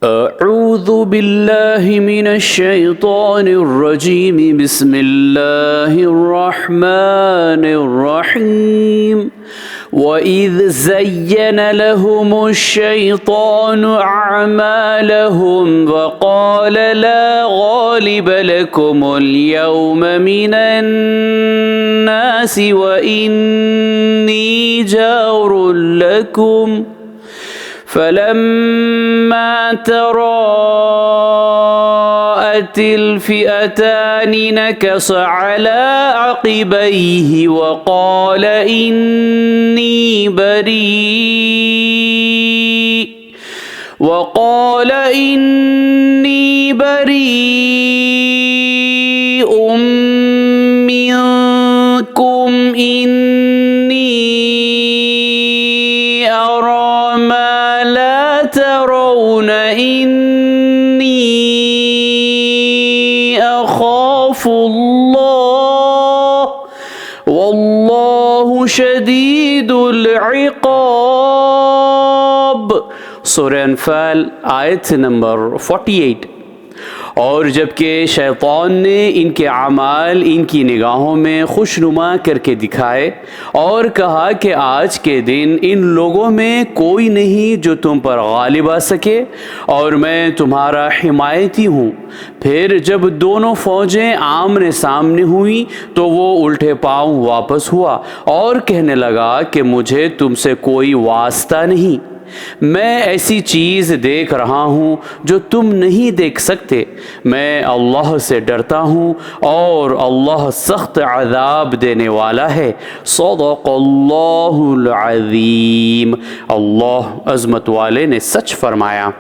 أعوذ بالله من الشيطان الرجيم بسم الله الرحمن الرحيم وإذ زين لهم الشيطان أعمالهم وقال لا غالب لكم اليوم من الناس وإني جار لكم فلما تراءت الفئتان نكص على عقبيه وقال إني بريء منكم إني أرى ما لا ترون إني أخاف الله والله شديد العقاب। सूरह अनफाल आयत नंबर 48। और जबकि शैतान ने इनके अमाल इनकी निगाहों में खुशनुमा करके दिखाए और कहा कि आज के दिन इन लोगों में कोई नहीं जो तुम पर गालिब आ सके और मैं तुम्हारा हिमायती हूँ, फिर जब दोनों फौजें आमने सामने हुई तो वो उल्टे पांव वापस हुआ और कहने लगा कि मुझे तुमसे कोई वास्ता नहीं, मैं ऐसी चीज़ देख रहा हूँ जो तुम नहीं देख सकते। मैं अल्लाह से डरता हूँ और अल्लाह सख्त अज़ाब देने वाला है। सदक़ल्लाहुल अज़ीम। अल्लाह अज़मत वाले ने सच फरमाया।